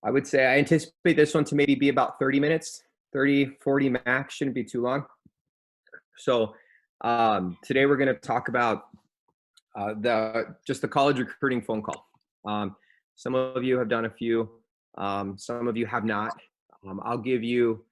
I would say I anticipate this one to maybe be about 30 minutes, 30, 40 max, shouldn't be too long. So today we're going to talk about just the college recruiting phone call. Some of you have done a few, some of you have not. I'll give you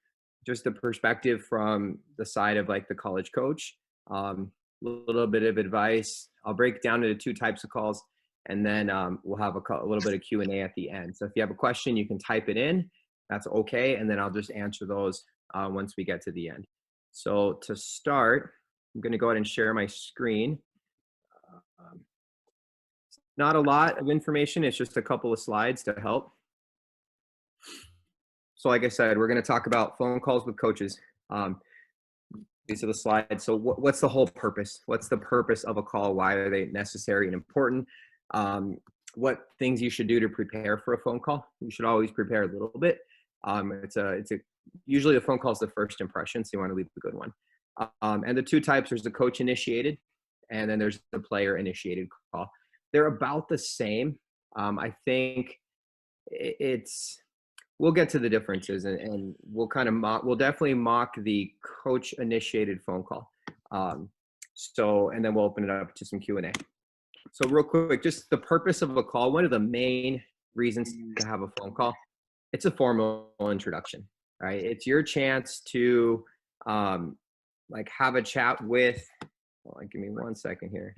just the perspective from the side of like the college coach, a little bit of advice. I'll break down into two types of calls, and then we'll have a little bit of Q&A at the end. So if you have a question, you can type it in. That's okay, and then I'll just answer those once we get to the end. So to start, I'm going to go ahead and share my screen. Not a lot of information. It's just a couple of slides to help. So like I said, we're going to talk about phone calls with coaches. These are the slides. So what's the whole purpose? What's the purpose of a call? Why are they necessary and important? What things you should do to prepare for a phone call? You should always prepare a little bit. Usually the phone call is the first impression, so you want to leave a good one. And the two types, there's the coach initiated, and then there's the player initiated call. They're about the same. I think we'll get to the differences, and we'll definitely mock the coach initiated phone call. And then we'll open it up to some Q&A. So real quick, just the purpose of a call. One of the main reasons to have a phone call, it's a formal introduction, right? It's your chance to have a chat with, give me 1 second here.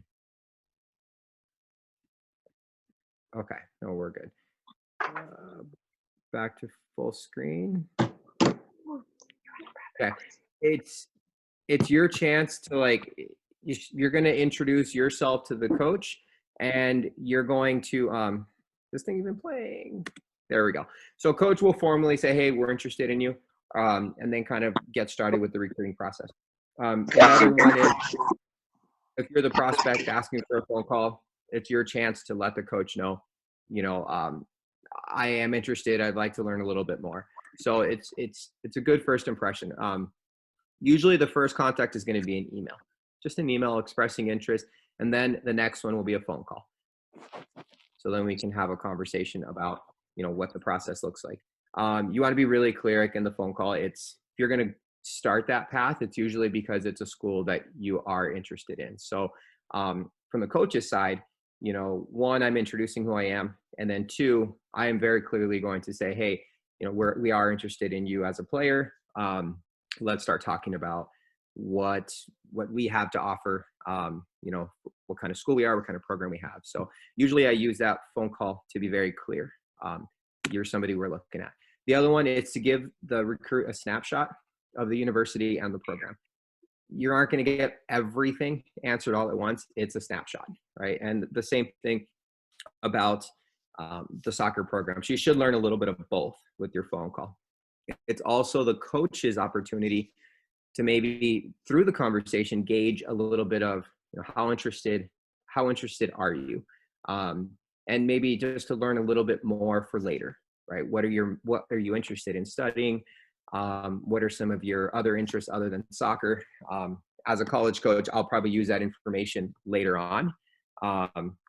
Okay, no, we're good. Back to full screen. Okay, it's your chance to you're going to introduce yourself to the coach, and you're going to this thing even playing. There we go. So coach will formally say, hey, we're interested in you, and then kind of get started with the recruiting process. Another one is, if you're the prospect asking for a phone call, it's your chance to let the coach know, I am interested. I'd like to learn a little bit more. So it's a good first impression. Usually the first contact is going to be an email, just an email expressing interest. And then the next one will be a phone call. So then we can have a conversation about, what the process looks like. You want to be really clear in the phone call. If you're going to start that path, it's usually because it's a school that you are interested in. So from the coach's side, one, I'm introducing who I am. And then two, I am very clearly going to say, hey, we are interested in you as a player. Let's start talking about what we have to offer, what kind of school we are, what kind of program we have. So usually I use that phone call to be very clear. You're somebody we're looking at. The other one is to give the recruit a snapshot of the university and the program. You aren't going to get everything answered all at once. It's a snapshot, right? And the same thing about the soccer program. You should learn a little bit of both with your phone call. It's also the coach's opportunity to maybe through the conversation gauge a little bit of how interested are you, and maybe just to learn a little bit more for later, right? What are you interested in studying? What are some of your other interests other than soccer? As a college coach, I'll probably use that information later on.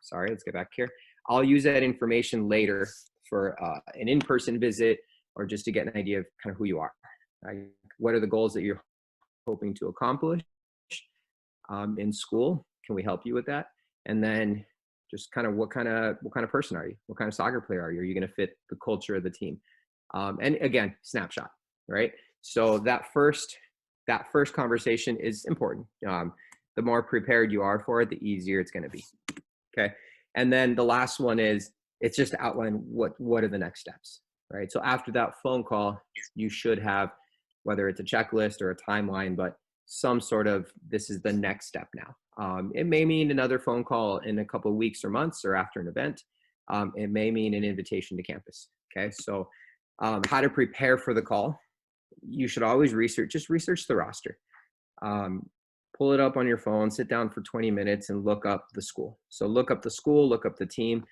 Sorry, let's get back here. I'll use that information later for an in-person visit, or just to get an idea of kind of who you are. Right? What are the goals that you're hoping to accomplish in school? Can we help you with that? And then just kind of what kind of person are you? What kind of soccer player are you? Are you going to fit the culture of the team? And again, snapshot, right? So that first conversation is important. The more prepared you are for it, the easier it's going to be. Okay. And then the last one is, it's just to outline what are the next steps, right? So after that phone call, you should have, whether it's a checklist or a timeline, but some sort of, this is the next step now. It may mean another phone call in a couple of weeks or months or after an event. It may mean an invitation to campus. Okay. So how to prepare for the call. You should always research the roster. Pull it up on your phone, sit down for 20 minutes and look up the school. So look up the school, look up the team,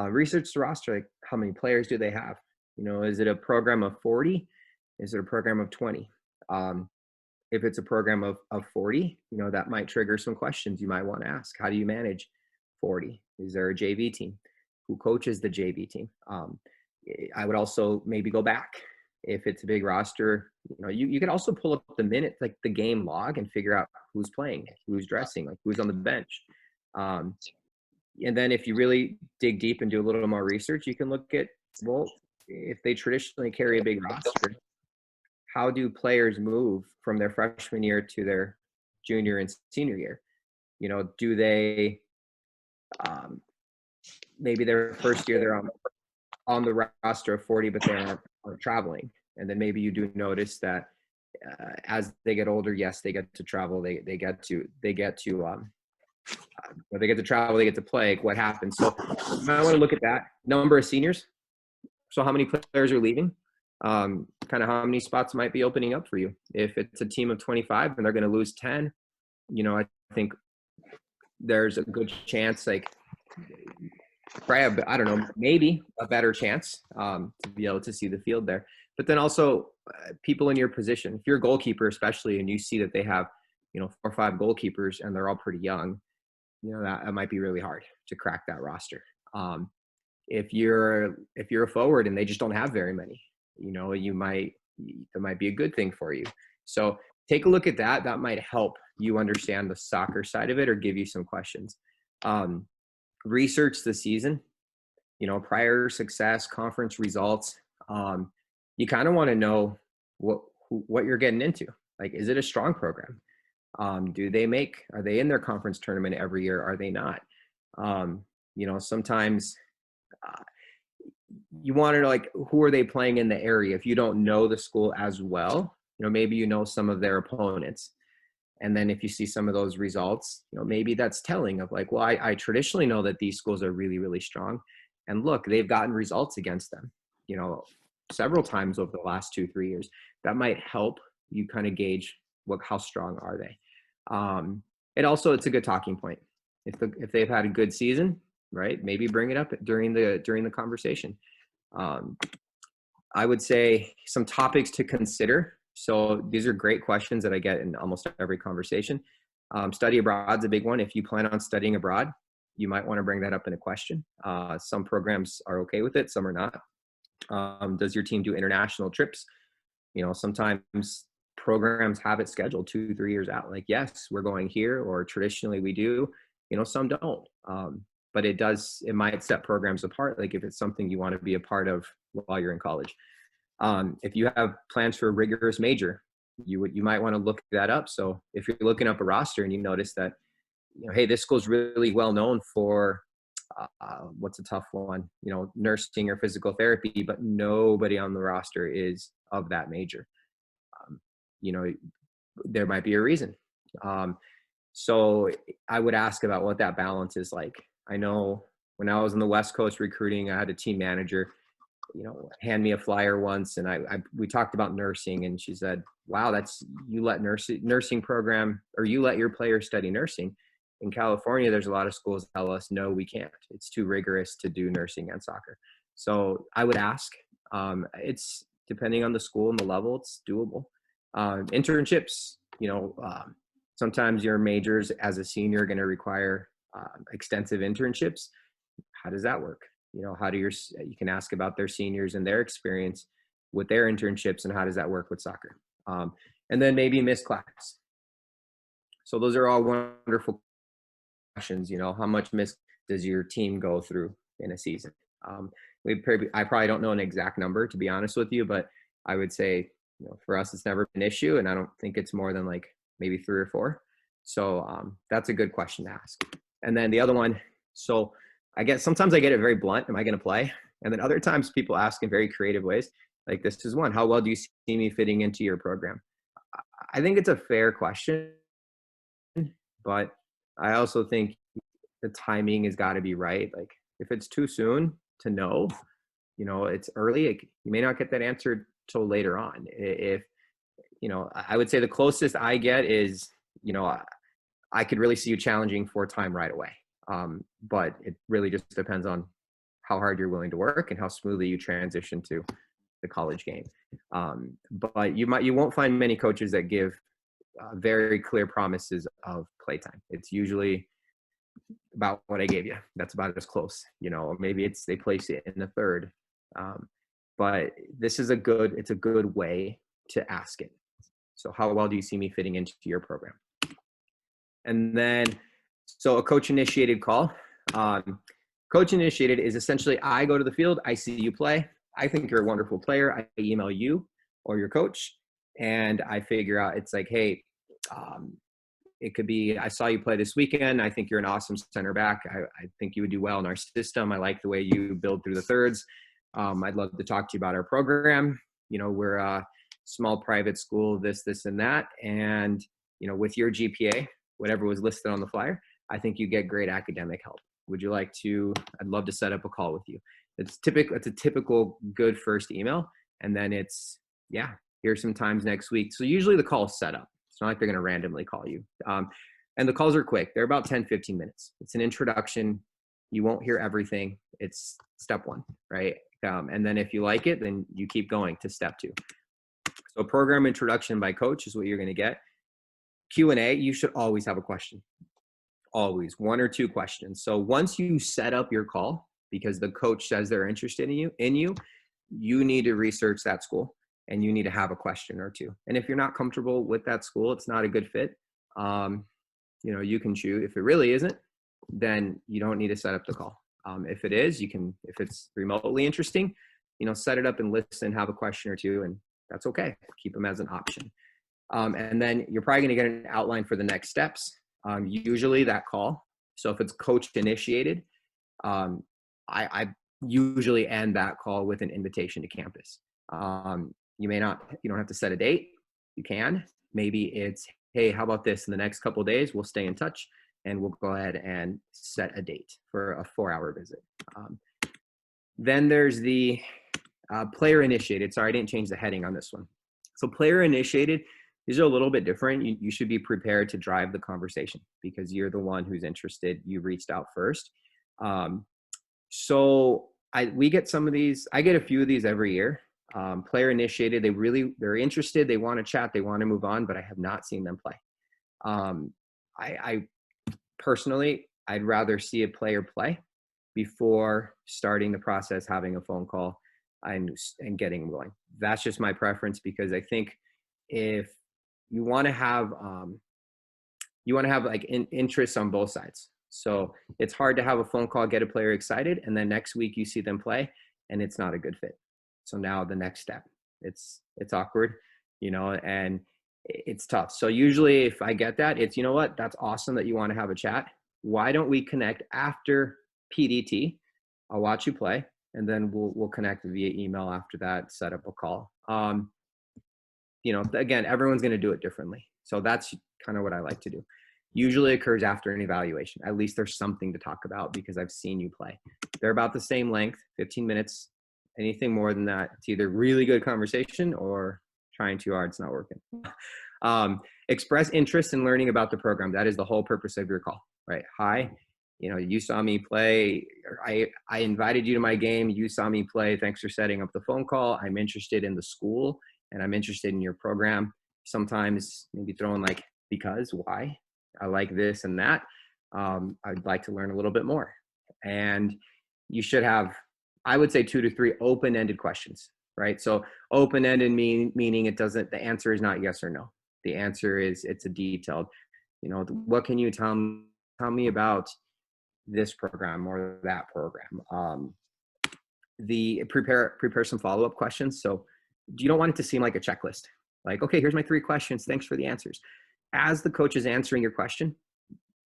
research the roster. Like, how many players do they have? Is it a program of 40? Is it a program of 20? If it's a program of 40, that might trigger some questions you might want to ask. How do you manage 40? Is there a JV team? Who coaches the JV team? I would also maybe go back if it's a big roster. You could also pull up the minute, like the game log, and figure out who's playing, who's dressing, like who's on the bench. And then if you really dig deep and do a little more research, you can look at, well, if they traditionally carry a big roster, how do players move from their freshman year to their junior and senior year? Do they maybe their first year they're on the roster of 40, but they aren't traveling. And then maybe you do notice that as they get older, yes, they get to travel. They get to travel. They get to play. What happens? So you might want to look at that number of seniors. So how many players are leaving? Kind of how many spots might be opening up for you. If it's a team of 25 and they're going to lose 10, I think there's a good chance, like, I don't know, maybe a better chance to be able to see the field there. But then also people in your position, if you're a goalkeeper especially, and you see that they have 4 or 5 goalkeepers and they're all pretty young, that might be really hard to crack that roster. If you're a forward and they just don't have very many, that might be a good thing for you. So take a look at that. That might help you understand the soccer side of it, or give you some questions. Research the season, prior success, conference results. You kind of want to know what you're getting into. Like, is it a strong program? Are they in their conference tournament every year? Are they not? Sometimes you want to know, like, who are they playing in the area? If you don't know the school as well, maybe some of their opponents. And then if you see some of those results, maybe that's telling of, like, well, I traditionally know that these schools are really, really strong. And look, they've gotten results against them, several times over the last 2-3 years. That might help you kind of gauge how strong are they. It's a good talking point. If they've had a good season, right, maybe bring it up during the conversation. I would say some topics to consider. So these are great questions that I get in almost every conversation. Study abroad's a big one. If you plan on studying abroad, you might want to bring that up in a question. Some programs are okay with it, some are not. Does your team do international trips? Sometimes programs have it scheduled 2-3 years out. Like, yes, we're going here, or traditionally we do. Some don't. But it might set programs apart. Like, if it's something you want to be a part of while you're in college. If you have plans for a rigorous major, you might want to look that up. So if you're looking up a roster and you notice that, hey, this school's really well known for what's a tough one, nursing or physical therapy, but nobody on the roster is of that major. There might be a reason. So I would ask about what that balance is like. I know when I was on the West Coast recruiting, I had a team manager, hand me a flyer once, and we talked about nursing, and she said, wow, you let nursing program, or you let your players study nursing. In California, there's a lot of schools that tell us, no, we can't. It's too rigorous to do nursing and soccer. So I would ask. It's depending on the school and the level, it's doable. Internships, sometimes your majors as a senior are going to require extensive internships. How does that work? You can ask about their seniors and their experience with their internships, and how does that work with soccer? And then maybe miss class. So those are all wonderful questions. How much miss does your team go through in a season? I probably don't know an exact number, to be honest with you, but I would say, for us, it's never been an issue, and I don't think it's more than like maybe 3 or 4. So that's a good question to ask. And then the other one, so sometimes I get it very blunt. Am I going to play? And then other times people ask in very creative ways. Like, this is one, how well do you see me fitting into your program? I think it's a fair question, but I also think the timing has got to be right. Like, if it's too soon to know, it's early, you may not get that answered till later on. If, I would say the closest I get is, I could really see you challenging for time right away. But it really just depends on how hard you're willing to work and how smoothly you transition to the college game. But you won't find many coaches that give very clear promises of playtime. It's usually about what I gave you. That's about as close. Maybe they place it in the third, But this is it's a good way to ask it. So how well do you see me fitting into your program? And then, so a coach initiated call. Coach initiated is essentially, I go to the field, I see you play. I think you're a wonderful player. I email you or your coach, and I figure out, it's like, hey, it could be, I saw you play this weekend. I think you're an awesome center back. I think you would do well in our system. I like the way you build through the thirds. I'd love to talk to you about our program. We're a small private school, this, and that. And, with your GPA, whatever was listed on the flyer, I think you get great academic help. Would you like to, I'd love to set up a call with you. It's a typical good first email. And then it's, here's some times next week. So usually the call is set up. It's not like they're going to randomly call you. And the calls are quick. They're about 10, 15 minutes. It's an introduction. You won't hear everything. It's step one, right? And then if you like it, then you keep going to step two. So program introduction by coach is what you're going to get. Q&A, you should always have a question. Always, one or two questions. So once you set up your call, because the coach says they're interested in you, you need to research that school and you need to have a question or two. And if you're not comfortable with that school, it's not a good fit. You can choose. If it really isn't, then you don't need to set up the call. If it is, you can, if it's remotely interesting, set it up and listen, have a question or two, and that's okay. Keep them as an option. And then you're probably going to get an outline for the next steps. Usually that call. So if it's coach initiated, I usually end that call with an invitation to campus. You don't have to set a date. You can. Maybe it's, hey, how about this? In the next couple of days, we'll stay in touch and we'll go ahead and set a date for a 4-hour visit. Then there's the player initiated. Sorry, I didn't change the heading on this one. So player initiated, these are a little bit different. You should be prepared to drive the conversation because you're the one who's interested. You reached out first. So we get some of these. I get a few of these every year. Player initiated. They're interested. They want to chat. They want to move on, but I have not seen them play. I personally, I'd rather see a player play before starting the process, having a phone call and getting them going. That's just my preference because I think if you want to have like interest on both sides. So it's hard to have a phone call, get a player excited, and then next week you see them play and it's not a good fit. So now the next step, it's awkward, and it's tough. So usually if I get that, it's, that's awesome that you want to have a chat. Why don't we connect after PDT? I'll watch you play and then we'll connect via email after that, set up a call. Again, everyone's going to do it differently. So that's kind of what I like to do. Usually occurs after an evaluation. At least there's something to talk about because I've seen you play. They're about the same length, 15 minutes. Anything more than that, it's either really good conversation or trying too hard, it's not working. Express interest in learning about the program. That is the whole purpose of your call, right? Hi, you saw me play. Or I invited you to my game. You saw me play. Thanks for setting up the phone call. I'm interested in the school and I'm interested in your program. Sometimes maybe throwing like, because, why? I like this and that. I'd like to learn a little bit more. And you should have, I would say 2 to 3 open-ended questions, right? So open-ended meaning the answer is not yes or no. The answer is, it's a detailed, what can you tell me about this program or that program? Prepare some follow-up questions. So you don't want it to seem like a checklist. Like, okay, here's my 3 questions. Thanks for the answers. As the coach is answering your question,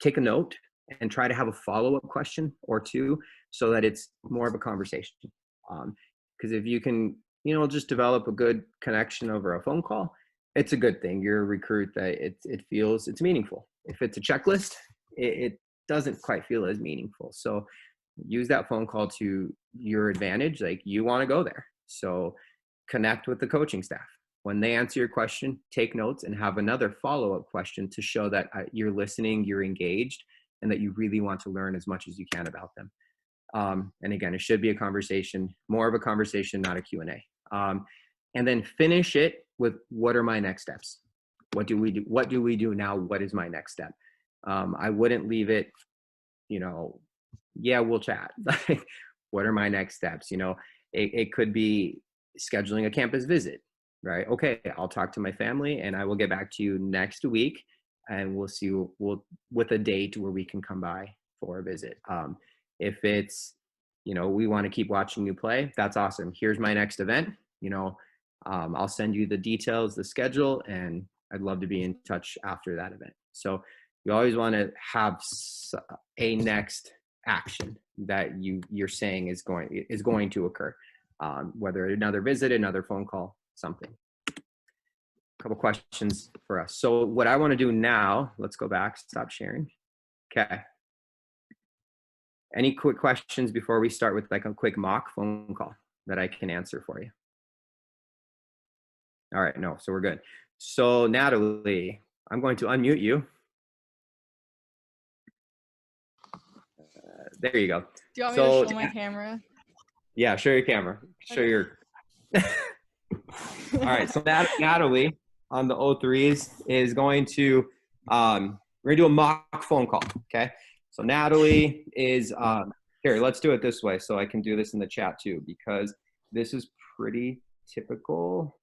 take a note and try to have a follow-up question or 2 so that it's more of a conversation. Because if you can, just develop a good connection over a phone call, it's a good thing. You're a recruit that it feels it's meaningful. If it's a checklist, it doesn't quite feel as meaningful. So use that phone call to your advantage. Like, you want to go there. So connect with the coaching staff. When they answer your question, take notes and have another follow-up question to show that you're listening, you're engaged, and that you really want to learn as much as you can about them. And again, it should be a conversation, more of a conversation, not a Q&A. And then finish it with, what are my next steps? What do we do? What do we do now? What is my next step? I wouldn't leave it, we'll chat. What are my next steps? It could be scheduling a campus visit, right? Okay, I'll talk to my family and I will get back to you next week, and we'll see with a date where we can come by for a visit. If it's, we want to keep watching you play, that's awesome. Here's my next event. I'll send you the details, the schedule, and I'd love to be in touch after that event. So you always want to have a next action that you're saying is going to occur, whether another visit, another phone call, something. A couple questions for us. So what I want to do now, let's go back, stop sharing. Okay. Any quick questions before we start with like a quick mock phone call that I can answer for you? All right, no, so we're good. So Natalie, I'm going to unmute you. There you go. Do you want me to show my camera? Yeah, show your camera. Show Okay. your. All right, so Natalie on the O3s is going to, we're gonna do a mock phone call, okay? So Natalie is, here, let's do it this way so I can do this in the chat too, because this is pretty typical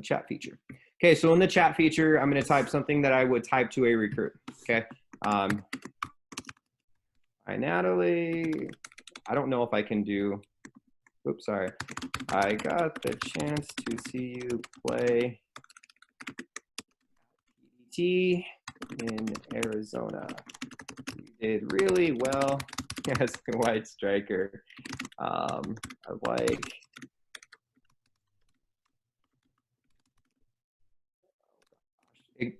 chat feature. Okay, so in the chat feature, I'm gonna type something that I would type to a recruit, okay? Hi, Natalie. I don't know if I can do, oops, sorry. I got the chance to see you play PDT in Arizona. You did really well as a white striker. I like,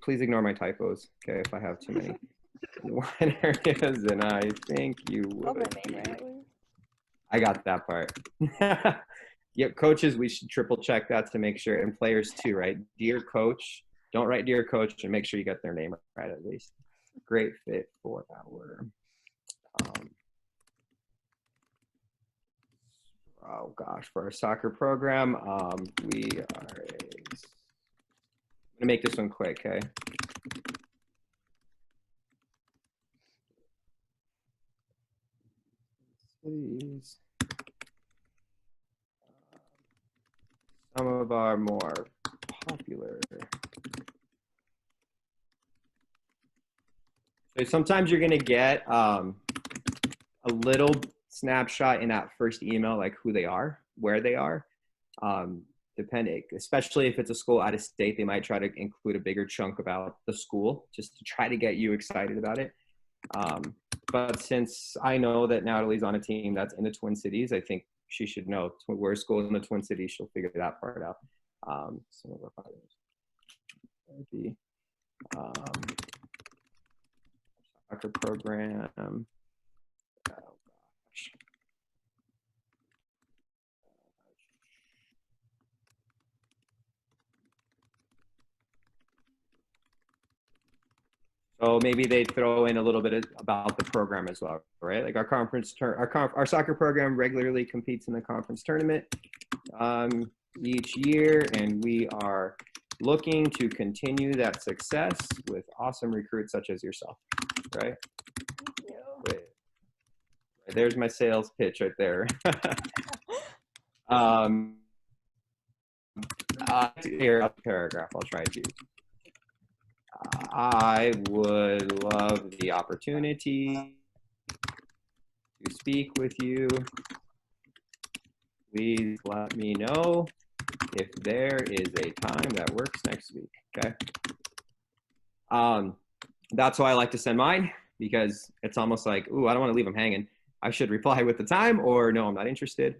please ignore my typos, okay, if I have too many one areas, and I think you would. I got that part. Yep, coaches, we should triple check that to make sure, and players too, right? Dear coach, don't write dear coach, and make sure you get their name right at least. Great fit for our, oh gosh, for our soccer program, we are, I'm gonna make this one quick, okay? Please. Some of our more popular. So sometimes you're gonna get a little snapshot in that first email, like who they are, where they are. Depending, especially if it's a school out of state, they might try to include a bigger chunk about the school just to try to get you excited about it. But since I know that Natalie's on a team that's in the Twin Cities, I think she should know we're a school in the Twin Cities. She'll figure that part out. Some of our fathers. The soccer program. Oh gosh. So maybe they throw in a little bit about the program as well, right? Like our soccer program regularly competes in the conference tournament each year, and we are looking to continue that success with awesome recruits such as yourself, right? Thank you. Wait. There's my sales pitch right there. Here, paragraph, I'll try to. I would love the opportunity to speak with you. Please let me know if there is a time that works next week, okay? That's why I like to send mine, because it's almost like, ooh, I don't want to leave them hanging. I should reply with the time, or no, I'm not interested.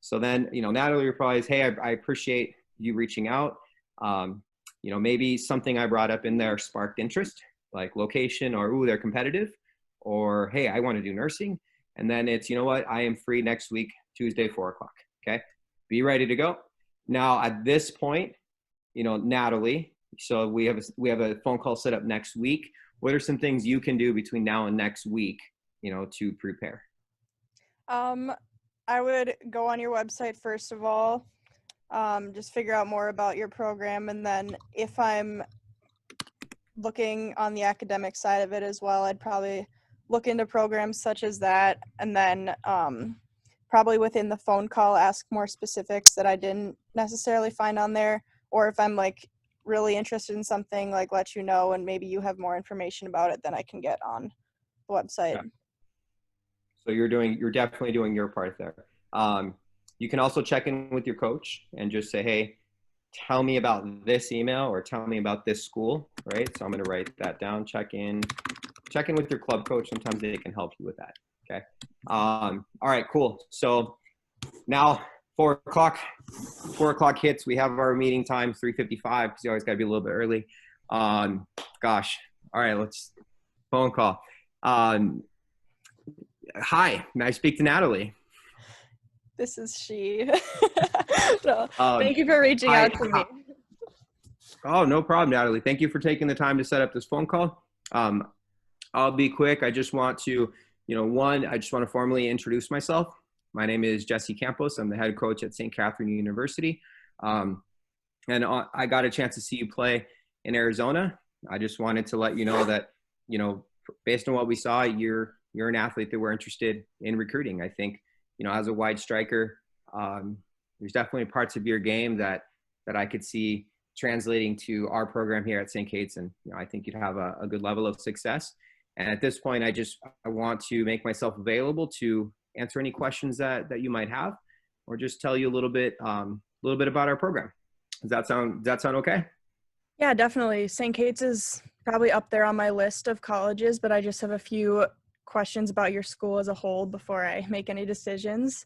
So then, Natalie replies, hey, I appreciate you reaching out. Maybe something I brought up in there sparked interest, like location, or, ooh, they're competitive, or, hey, I want to do nursing. And then it's, you know what, I am free next week, Tuesday, 4 o'clock, okay? Be ready to go. Now, at this point, Natalie, so we have a phone call set up next week. What are some things you can do between now and next week, to prepare? I would go on your website first of all, just figure out more about your program, and then if I'm looking on the academic side of it as well, I'd probably look into programs such as that, and then probably within the phone call ask more specifics that I didn't necessarily find on there, or if I'm like really interested in something, like let you know, and maybe you have more information about it than I can get on the website. Yeah. So you're definitely doing your part there. You can also check in with your coach and just say, hey, tell me about this email or tell me about this school, right? So I'm going to write that down. Check in with your club coach. Sometimes they can help you with that. Okay. All right, cool. So now 4 o'clock hits. We have our meeting time, 3:55, because you always got to be a little bit early. Gosh. All right, let's phone call. Hi, may I speak to Natalie? This is she. No, thank you for reaching out to me. Oh, no problem, Natalie. Thank you for taking the time to set up this phone call. I'll be quick. I just want to, I just want to formally introduce myself. My name is Jesse Campos. I'm the head coach at St. Catherine University. And I got a chance to see you play in Arizona. I just wanted to let you know that, based on what we saw, you're an athlete that we're interested in recruiting. I think, as a wide striker, there's definitely parts of your game that I could see translating to our program here at St. Kate's. And, I think you'd have a good level of success. And at this point, I want to make myself available to answer any questions that you might have, or just tell you a little bit about our program. Does that sound okay? Yeah, definitely. St. Kate's is probably up there on my list of colleges, but I just have a few questions about your school as a whole before I make any decisions.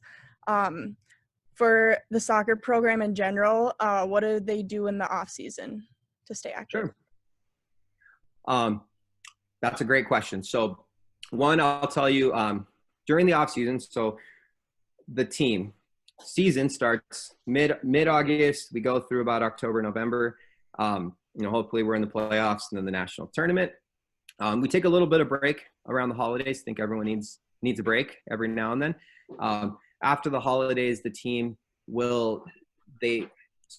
For the soccer program in general, what do they do in the off season to stay active? Sure. That's a great question. So one, I'll tell you, during the off season, so the team season starts mid-August. We go through about October, November. Hopefully we're in the playoffs and then the national tournament. We take a little bit of break around the holidays. I think everyone needs a break every now and then. After the holidays, the team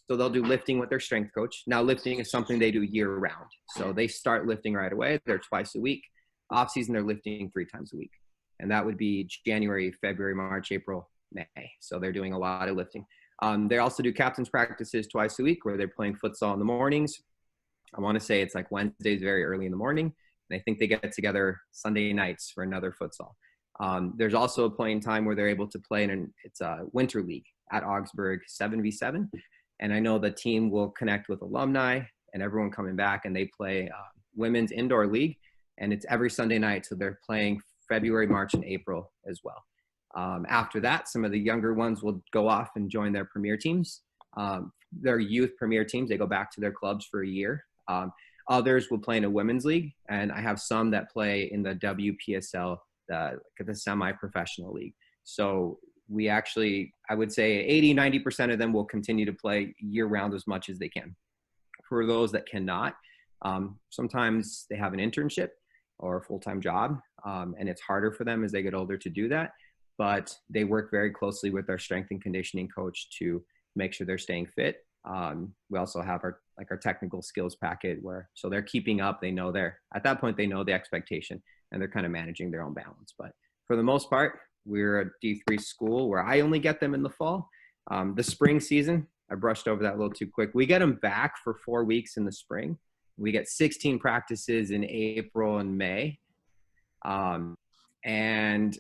they'll do lifting with their strength coach. Now, lifting is something they do year round. So they start lifting right away. They're twice a week. Off season, they're lifting 3 times a week. And that would be January, February, March, April, May. So they're doing a lot of lifting. They also do captain's practices twice a week where they're playing futsal in the mornings. I want to say it's like Wednesdays very early in the morning. And I think they get together Sunday nights for another futsal. There's also a playing time where they're able to play it's a winter league at Augsburg 7v7. And I know the team will connect with alumni and everyone coming back, and they play women's indoor league. And it's every Sunday night. So they're playing February, March, and April as well. After that, some of the younger ones will go off and join their premier teams. Their youth premier teams, they go back to their clubs for a year. Others will play in a women's league. And I have some that play in the WPSL, the semi-professional league. So we actually, I would say 80-90% of them will continue to play year round as much as they can. For those that cannot, sometimes they have an internship or a full-time job, and it's harder for them as they get older to do that. But they work very closely with our strength and conditioning coach to make sure they're staying fit. We also have our technical skills packet so they're keeping up. They know at that point, they know the expectation and they're kind of managing their own balance. But for the most part, we're a D3 school where I only get them in the fall. The spring season, I brushed over that a little too quick. We get them back for 4 weeks in the spring. We get 16 practices in April and May. And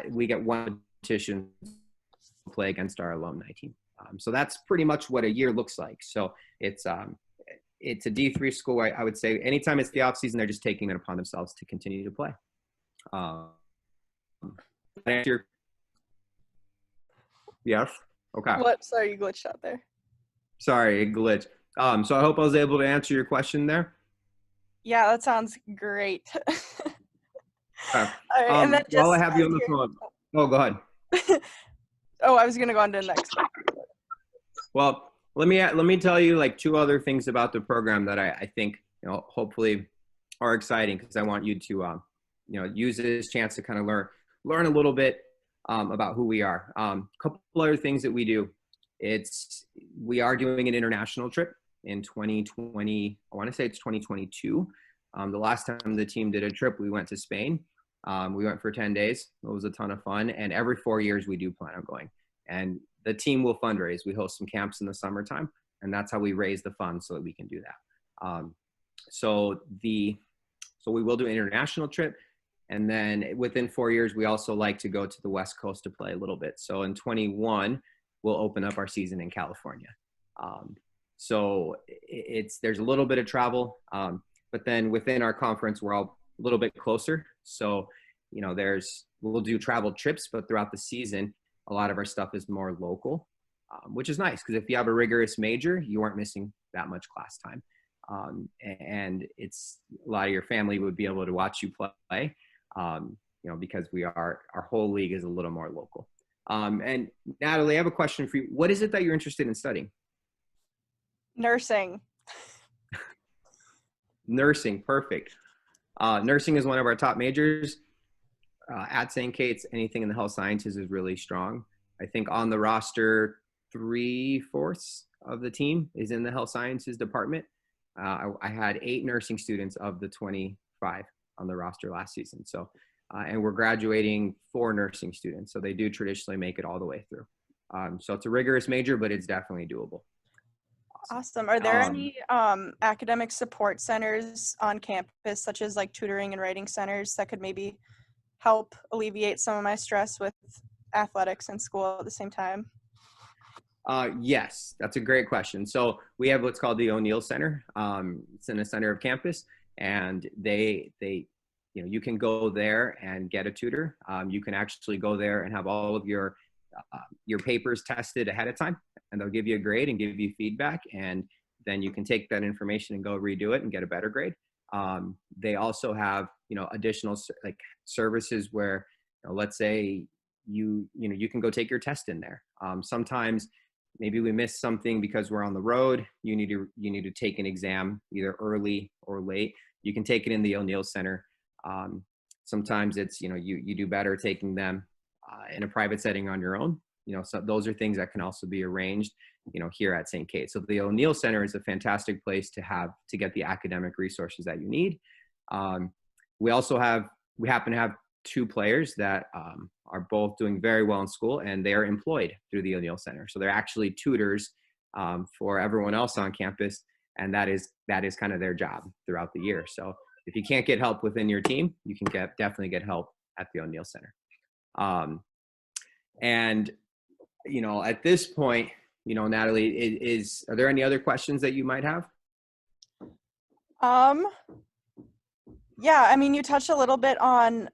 we get one competition to play against our alumni team. So that's pretty much what a year looks like. So it's a D3 school. I would say anytime it's the off season, they're just taking it upon themselves to continue to play. Yes. Okay. What? Sorry, you glitched out there. Sorry, it glitched. So I hope I was able to answer your question there. Yeah, that sounds great. Okay. All right, and then While I have you on the phone. Oh, go ahead. Oh, I was gonna go on to the next one. Well, let me tell you like 2 other things about the program that I think hopefully are exciting, because I want you to use this chance to kind of learn a little bit about who we are. A couple other things that we do. We are doing an international trip in 2020. I want to say it's 2022. The last time the team did a trip, we went to Spain. We went for 10 days. It was a ton of fun. And every 4 years we do plan on going. And the team will fundraise. We host some camps in the summertime, and that's how we raise the funds so that we can do that. So we will do an international trip. And then within 4 years, we also like to go to the West Coast to play a little bit. So in 21, we'll open up our season in California. So there's a little bit of travel, but then within our conference, we're all a little bit closer. So, we'll do travel trips, but throughout the season, a lot of our stuff is more local, which is nice because if you have a rigorous major, you aren't missing that much class time. And it's a lot of your family would be able to watch you play, because our whole league is a little more local. And Natalie, I have a question for you. What is it that you're interested in studying? Nursing. Nursing, perfect. Nursing is one of our top majors. At St. Kate's, anything in the health sciences is really strong. I think on the roster, 3/4 of the team is in the health sciences department. I had 8 nursing students of the 25 on the roster last season. So, and we're graduating 4 nursing students. So they do traditionally make it all the way through. So it's a rigorous major, but it's definitely doable. Awesome. Are there any academic support centers on campus, such as like tutoring and writing centers that could maybe help alleviate some of my stress with athletics and school at the same time? Yes, that's a great question. So we have what's called the O'Neill Center. It's in the center of campus, and you can go there and get a tutor. You can actually go there and have all of your papers tested ahead of time, and they'll give you a grade and give you feedback, and then you can take that information and go redo it and get a better grade. They also have, additional services where, let's say you can go take your test in there. Sometimes maybe we miss something because we're on the road. You need to take an exam either early or late. You can take it in the O'Neill Center. Sometimes it's, you do better taking them in a private setting on your own. So those are things that can also be arranged, here at St. Kate. So the O'Neill Center is a fantastic place to get the academic resources that you need. We happen to have 2 players that are both doing very well in school, and they are employed through the O'Neill Center. So they're actually tutors for everyone else on campus, and that is kind of their job throughout the year. So if you can't get help within your team, you can definitely get help at the O'Neill Center. And at this point, Natalie, are there any other questions that you might have? Yeah, I mean, you touched a little bit on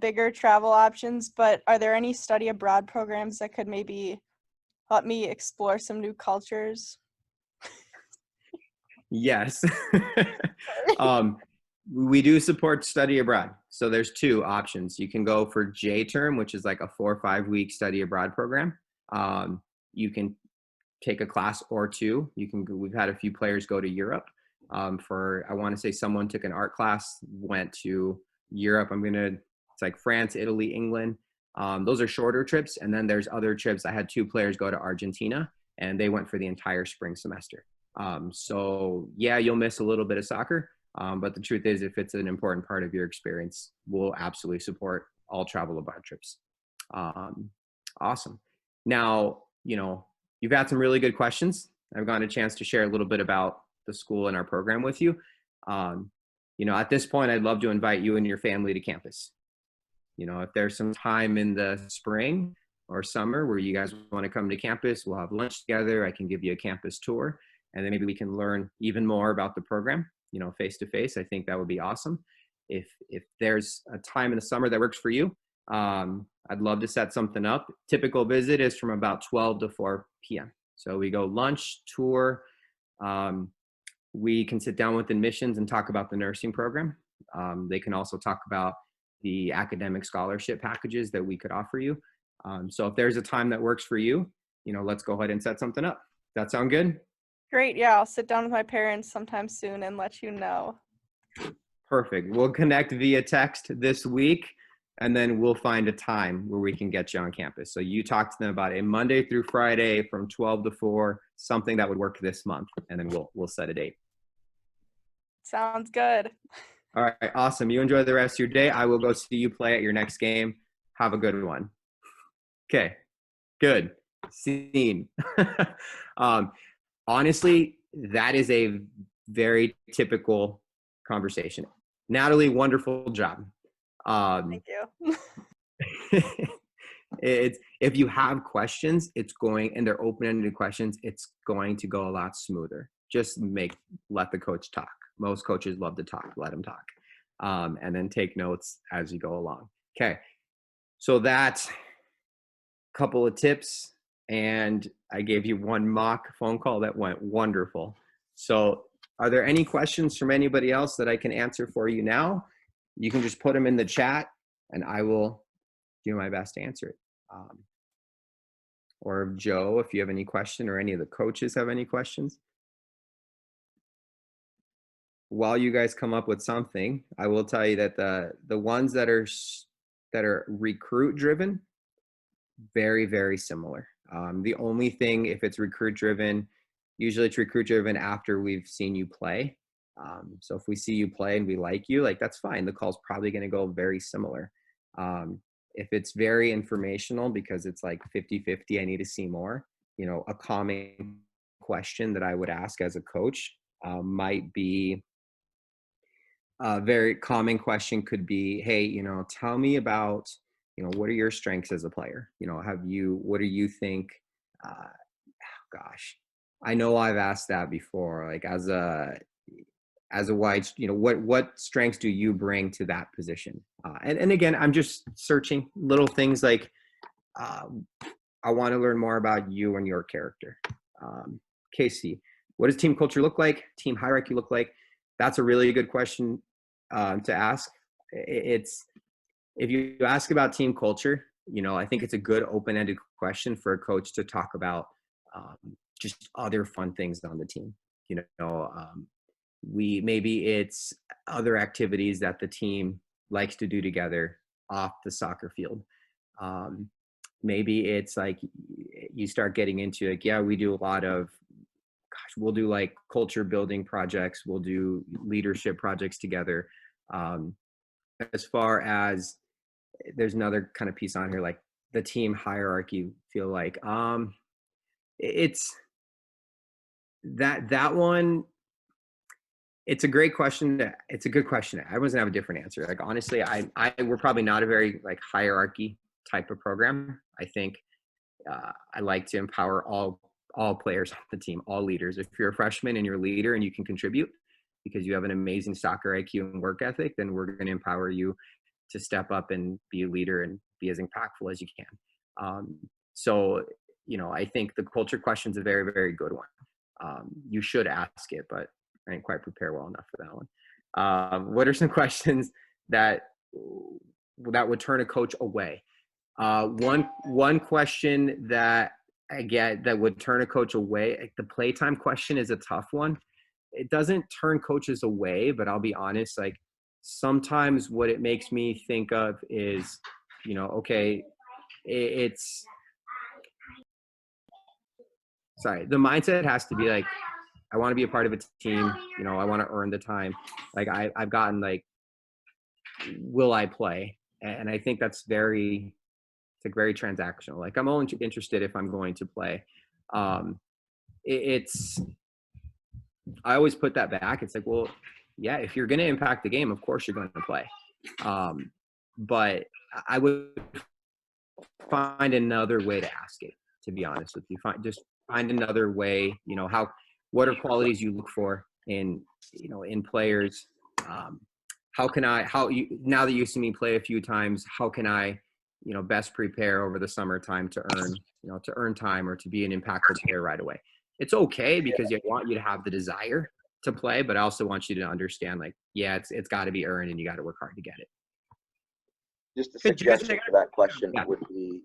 bigger travel options, but are there any study abroad programs that could maybe help me explore some new cultures? Yes. We do support study abroad. So there's 2 options. You can go for J-term, which is like a 4 or 5 week study abroad program. You can take a class or 2. We've had a few players go to Europe. I want to say someone took an art class, went to Europe. It's like France, Italy, England. Those are shorter trips. And then there's other trips. I had 2 players go to Argentina, and they went for the entire spring semester. So yeah, you'll miss a little bit of soccer. But the truth is, if it's an important part of your experience, we'll absolutely support all travel abroad trips. Awesome. Now, you've had some really good questions. I've gotten a chance to share a little bit about the school and our program with you. At this point, I'd love to invite you and your family to campus. If there's some time in the spring or summer where you guys want to come to campus, we'll have lunch together. I can give you a campus tour, and then maybe we can learn even more about the program, face to face. I think that would be awesome. If there's a time in the summer that works for you, I'd love to set something up. Typical visit is from about 12 to 4 p.m. So we go lunch, tour. We can sit down with admissions and talk about the nursing program. They can also talk about the academic scholarship packages that we could offer you. So if there's a time that works for you, let's go ahead and set something up. Does that sound good? Great. Yeah, I'll sit down with my parents sometime soon and let you know. Perfect. We'll connect via text this week, and then we'll find a time where we can get you on campus. So you talk to them about a Monday through Friday from 12 to 4, something that would work this month, and then we'll set a date. Sounds good. All right, awesome. You enjoy the rest of your day. I will go see you play at your next game. Have a good one. Okay, good. Scene. Honestly, that is a very typical conversation. Natalie, wonderful job. Thank you. It's if you have questions, and they're open-ended questions, it's going to go a lot smoother. Just let the coach talk. Most coaches love to talk. Let them talk, and then take notes as you go along. Okay, so that's a couple of tips, and I gave you one mock phone call that went wonderful. So, are there any questions from anybody else that I can answer for you now? You can just put them in the chat, and I will do my best to answer it. Or Joe, if you have any question, or any of the coaches have any questions. While you guys come up with something, I will tell you that the ones that are recruit driven, very, very similar. The only thing, if it's recruit driven, usually it's recruit driven after we've seen you play. So if we see you play and we like you, like, that's fine. The call's probably going to go very similar. If it's very informational because it's like 50-50, I need to see more, a common question that I would ask as a coach might be, a very common question could be, hey, tell me about, what are your strengths as a player? What do you think? Gosh, I know I've asked that before, like as a wide, what strengths do you bring to that position? And again, I'm just searching little things like, I want to learn more about you and your character. Casey, what does team culture look like? Team hierarchy look like? That's a really good question to ask. It's, if you ask about team culture, I think it's a good open-ended question for a coach to talk about just other fun things on the team. Maybe it's other activities that the team likes to do together off the soccer field. Maybe it's like you start getting into like, yeah, we do a lot of, we'll do like culture building projects. We'll do leadership projects together. As far as, there's another kind of piece on here, like the team hierarchy, feel like, it's that one. It's a great question. It's a good question. Everyone's gonna have a different answer. Like, honestly, we're probably not a very like hierarchy type of program. I think I like to empower all players on the team, all leaders. If you're a freshman and you're a leader and you can contribute because you have an amazing soccer IQ and work ethic, then we're going to empower you to step up and be a leader and be as impactful as you can. So, I think the culture question is a very, very good one. You should ask it, but I didn't quite prepare well enough for that one. What are some questions that would turn a coach away? One question that I get that would turn a coach away, the playtime question is a tough one. It doesn't turn coaches away, but I'll be honest, like sometimes what it makes me think of is, okay, it's, sorry, the mindset has to be like, I want to be a part of a team, I want to earn the time. Like I've gotten like, will I play? And I think that's very transactional. Like I'm only interested if I'm going to play. I always put that back. It's like, well, yeah, if you're going to impact the game, of course you're going to play. But I would find another way to ask it, to be honest with you. Find another way, what are qualities you look for in players? Now that you've seen me play a few times, how can I, best prepare over the summertime to earn time or to be an impactful player right away? It's okay because I want you to have the desire to play, but I also want you to understand, like, yeah, it's got to be earned and you got to work hard to get it. Just a suggestion for that question would be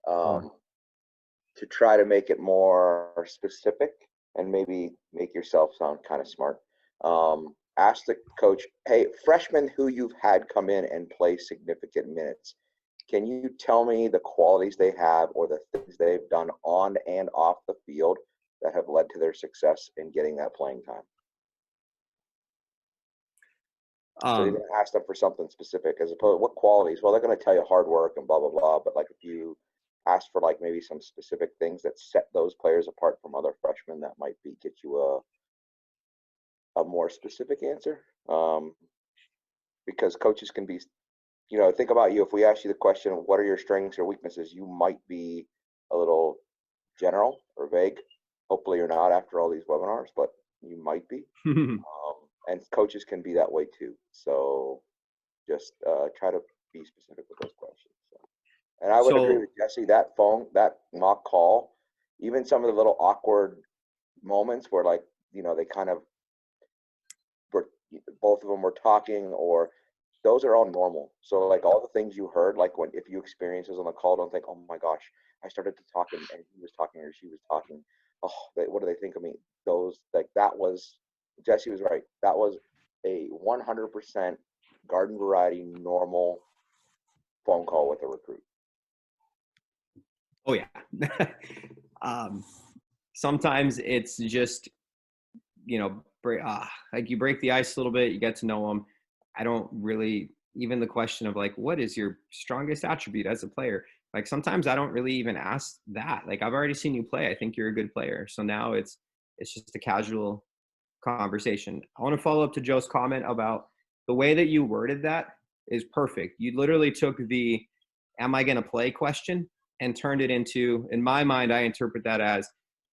to try to make it more specific and maybe make yourself sound kind of smart. Ask the coach, hey, freshmen who you've had come in and play significant minutes, can you tell me the qualities they have or the things they've done on and off the field that have led to their success in getting that playing So you're going to ask them for something specific as opposed to what qualities. Well, they're going to tell you hard work and blah, blah, blah. But like if you ask for like maybe some specific things that set those players apart from other freshmen, that might be get you a more specific answer. Because coaches can be, think about you. If we ask you the question, what are your strengths or weaknesses? You might be a little general or vague. Hopefully you're not after all these webinars, but you might be. And coaches can be that way too. So just try to be specific with those questions. So. And I would agree with Jesse, that mock call, even some of the little awkward moments where like, they kind of were, both of them were talking, or those are all normal. So like all the things you heard, like if you experience this on the call, don't think, oh my gosh, I started to talk and he was talking or she was talking. Oh, what do they think of me? Jesse was right. That was a 100% garden variety normal phone call with a recruit. Oh yeah. Sometimes it's just, like you break the ice a little bit, you get to know them. I don't really, even the question of like, what is your strongest attribute as a player? Like sometimes I don't really even ask that. Like I've already seen you play. I think you're a good player. So now it's just a casual conversation. I want to follow up to Joe's comment about the way that you worded that is perfect. You literally took the, am I going to play question and turned it into, in my mind, I interpret that as,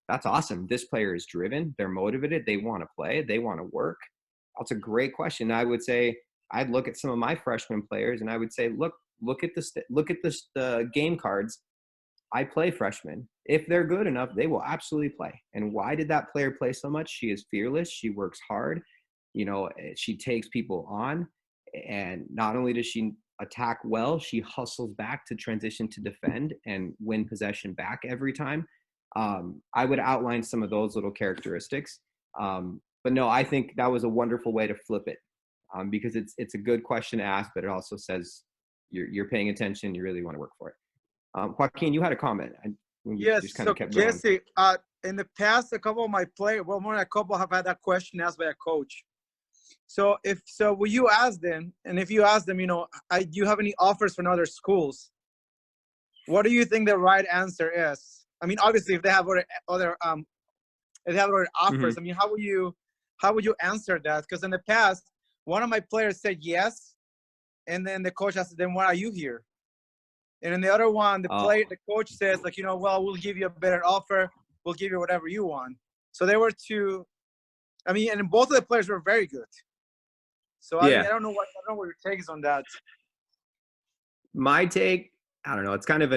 that's awesome. This player is driven. They're motivated. They want to play. They want to work. That's a great question. I would say, I'd look at some of my freshman players and I would say, look at the game cards. I play freshmen. If they're good enough, they will absolutely play. And why did that player play so much? She is fearless. She works hard. She takes people on. And not only does she attack well, she hustles back to transition to defend and win possession back every time. I would outline some of those little characteristics. But no, I think that was a wonderful way to flip it, because it's a good question to ask, but it also says you're paying attention. You really want to work for it. Joaquin, you had a comment. Yes, so Jesse, in the past, a couple of my players, well, more than a couple have had that question asked by a coach. So will you ask them, and if you ask them, do you have any offers from other schools? What do you think the right answer is? I mean, obviously, if they have other offers, Mm-hmm. I mean, how would you answer that? Because in the past, one of my players said yes, and then the coach asked, then why are you here? And in the other one, the coach says, like, well, we'll give you a better offer. We'll give you whatever you want. So there were two. I mean, and both of the players were very good. So I mean, I don't know what your take is on that. My take, I don't know. It's kind of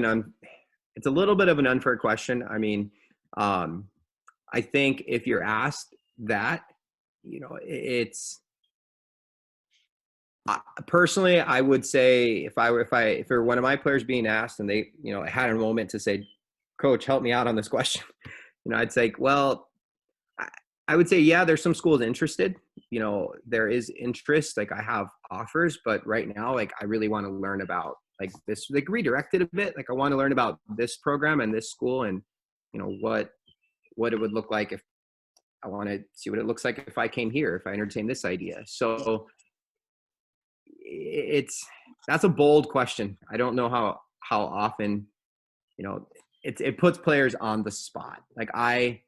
it's a little bit of an unfair question. I mean, I think if you're asked that, it's. Personally, I would say if it were one of my players being asked and they, had a moment to say, coach, help me out on this question, I'd say, well, I would say, yeah, there's some schools interested, there is interest. Like I have offers, but right now, like I really want to learn about like this, like redirected a bit. Like I want to learn about this program and this school and, what it would look like if I want to see what it looks like if I came here, if I entertain this idea. So that's a bold question. I don't know how often, it puts players on the spot. Like I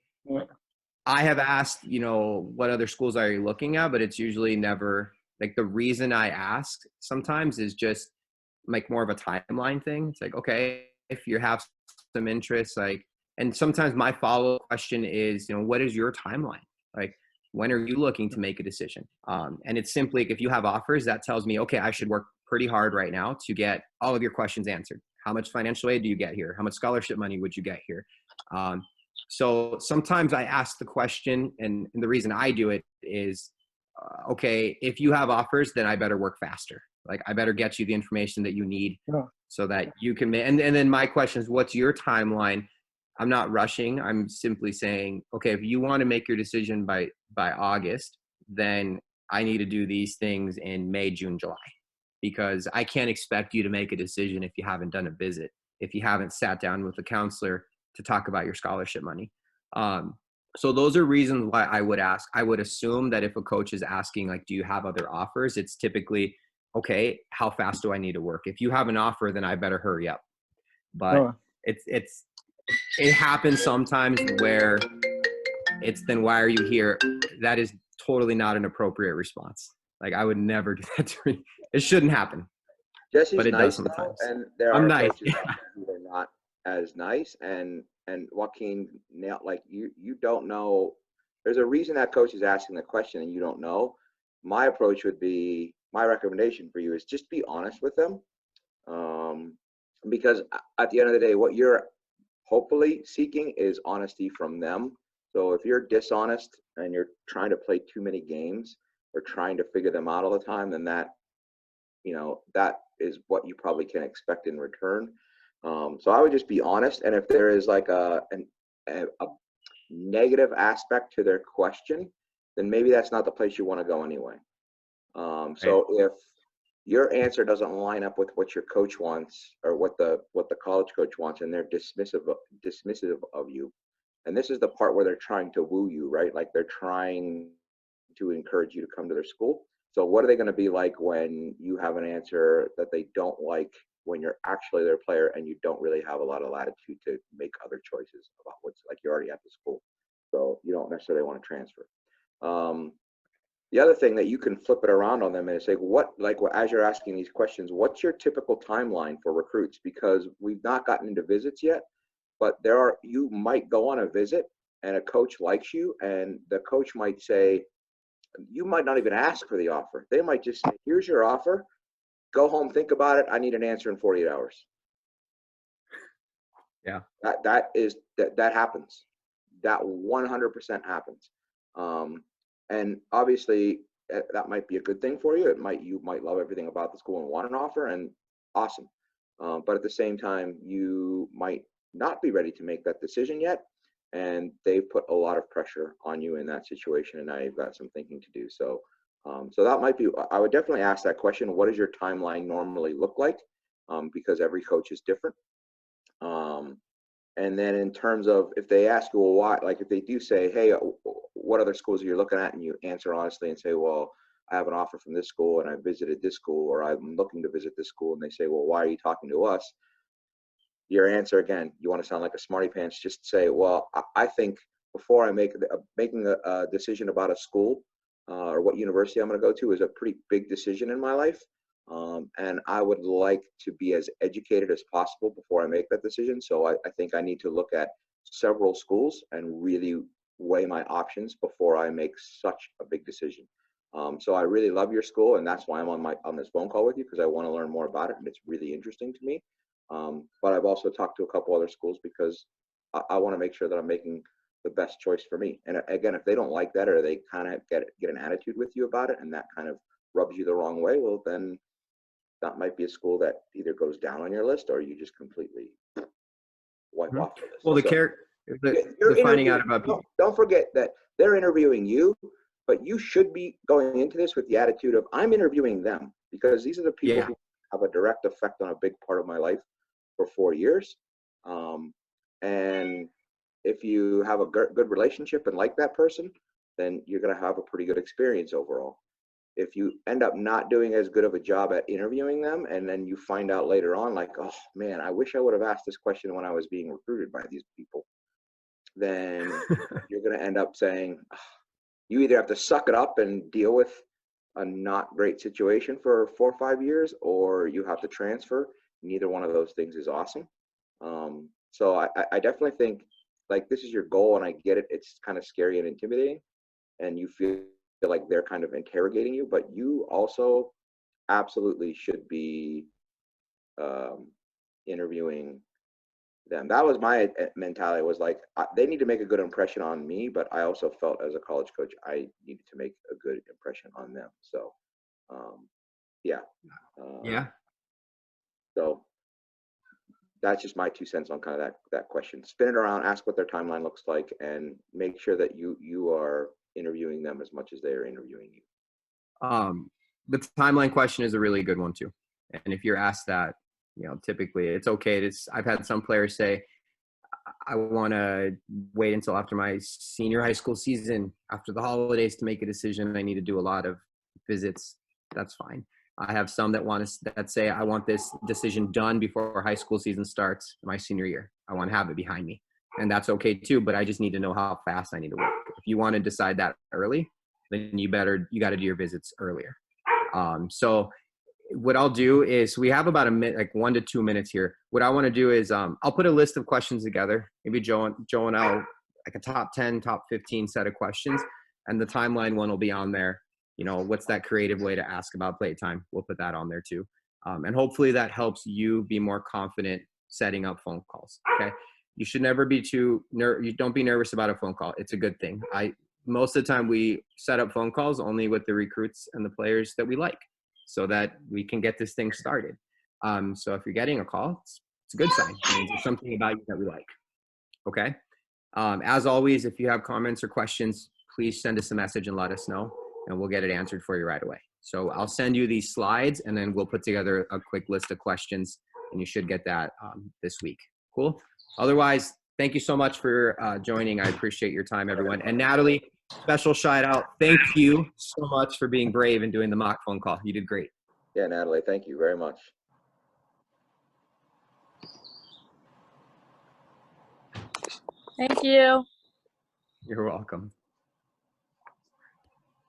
have asked, what other schools are you looking at, but it's usually never like the reason I ask sometimes is just like more of a timeline thing. It's like, okay, if you have some interest, like, and sometimes my follow-up question is, what is your timeline? Like, when are you looking to make a decision? And it's simply, if you have offers, that tells me, okay, I should work pretty hard right now to get all of your questions answered. How much financial aid do you get here? How much scholarship money would you get here? So sometimes I ask the question, and the reason I do it is, okay, if you have offers, then I better work faster. Like I better get you the information that you need so that you can make, and then my question is, what's your timeline? I'm not rushing. I'm simply saying, okay, if you want to make your decision by August, then I need to do these things in May, June, July, because I can't expect you to make a decision if you haven't done a visit, if you haven't sat down with a counselor to talk about your scholarship money. So those are reasons why I would ask. I would assume that if a coach is asking, like, do you have other offers? It's typically, okay, how fast do I need to work? If you have an offer, then I better hurry up. But it happens sometimes where it's, then why are you here? That is totally not an appropriate response. Like, I would never do that to me. It shouldn't happen. Jesse's But it nice does though, sometimes. and there I'm are nice. coaches out there who are not as nice. And Joaquin, now, like you don't know. There's a reason that coach is asking the question, and you don't know. My approach would be, my recommendation for you is just be honest with them, because at the end of the day, what you're hopefully seeking is honesty from them. So if you're dishonest and you're trying to play too many games or trying to figure them out all the time, then that is what you probably can expect in return. So I would just be honest. And if there is like a negative aspect to their question, then maybe that's not the place you want to go anyway. So if your answer doesn't line up with what your coach wants or what the college coach wants, and they're dismissive of you, and this is the part where they're trying to woo you, right? Like they're trying to encourage you to come to their school. So what are they going to be like when you have an answer that they don't like, when you're actually their player and you don't really have a lot of latitude to make other choices about what's, like, you're already at the school, so you don't necessarily want to transfer. The other thing that you can flip it around on them and say, as you're asking these questions, what's your typical timeline for recruits? Because we've not gotten into visits yet, but you might go on a visit and a coach likes you, and the coach might say, you might not even ask for the offer. They might just say, here's your offer. Go home, think about it. I need an answer in 48 hours. Yeah. That happens. That 100% happens. And obviously that might be a good thing for you. You might love everything about the school and want an offer, and awesome. But at the same time, you might not be ready to make that decision yet. And they've put a lot of pressure on you in that situation, and now you've got some thinking to do. So that might be, I would definitely ask that question. What does your timeline normally look like? Because every coach is different. And then in terms of, if they ask you, well, why, like if they do say, hey, what other schools are you looking at? And you answer honestly and say, well, I have an offer from this school and I visited this school, or I'm looking to visit this school. And they say, well, why are you talking to us? Your answer, again, you want to sound like a smarty pants, just say, well, I think before I making a decision about a school or what university I'm going to go to is a pretty big decision in my life. And I would like to be as educated as possible before I make that decision. So I think I need to look at several schools and really weigh my options before I make such a big decision. So I really love your school, and that's why I'm on this phone call with you, because I want to learn more about it, and it's really interesting to me. But I've also talked to a couple other schools because I want to make sure that I'm making the best choice for me. And again, if they don't like that, or they kind of get an attitude with you about it, and that kind of rubs you the wrong way, well, then that might be a school that either goes down on your list or you just completely wipe off the list. Well, the finding out about people. Don't forget that they're interviewing you, but you should be going into this with the attitude of, I'm interviewing them, because these are the people who have a direct effect on a big part of my life for 4 years. And if you have a good relationship and like that person, then you're going to have a pretty good experience overall. If you end up not doing as good of a job at interviewing them, and then you find out later on, like, oh man, I wish I would have asked this question when I was being recruited by these people, then you're going to end up saying, you either have to suck it up and deal with a not great situation for 4 or 5 years, or you have to transfer. Neither one of those things is awesome. So I definitely think, like, this is your goal, and I get it. It's kind of scary and intimidating, and you feel like they're kind of interrogating you, but you also absolutely should be interviewing them. That was my mentality, was like, they need to make a good impression on me, but I also felt as a college coach, I needed to make a good impression on them. So, yeah. So that's just my 2 cents on kind of that question. Spin it around, ask what their timeline looks like, and make sure that you are interviewing them as much as they are interviewing you. The timeline question is a really good one too. And if you're asked that, typically it's okay. I've had some players say, I want to wait until after my senior high school season, after the holidays, to make a decision. I need to do a lot of visits. That's fine. I have some that say I want this decision done before high school season starts my senior year. I want to have it behind me, and that's okay too. But I just need to know how fast I need to work. If you want to decide that early, then you got to do your visits earlier. So what I'll do is, we have about a minute, like 1 to 2 minutes here. What I want to do is I'll put a list of questions together. Maybe Joe and I'll, like a top 10, top 15 set of questions, and the timeline one will be on there. You know, what's that creative way to ask about playtime? We'll put that on there too. And hopefully that helps you be more confident setting up phone calls. Okay. You should never be you don't be nervous about a phone call. It's a good thing. Most of the time we set up phone calls only with the recruits and the players that we like, so that we can get this thing started. So if you're getting a call, it's a good sign. It means there's something about you that we like. Okay. As always, if you have comments or questions, please send us a message and let us know, and we'll get it answered for you right away. So I'll send you these slides, and then we'll put together a quick list of questions, and you should get that this week. Cool. Otherwise, thank you so much for joining. I appreciate your time, everyone. And Natalie, special shout out. Thank you so much for being brave and doing the mock phone call. You did great. Yeah, Natalie, thank you very much. Thank you. You're welcome.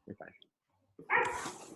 You're fine.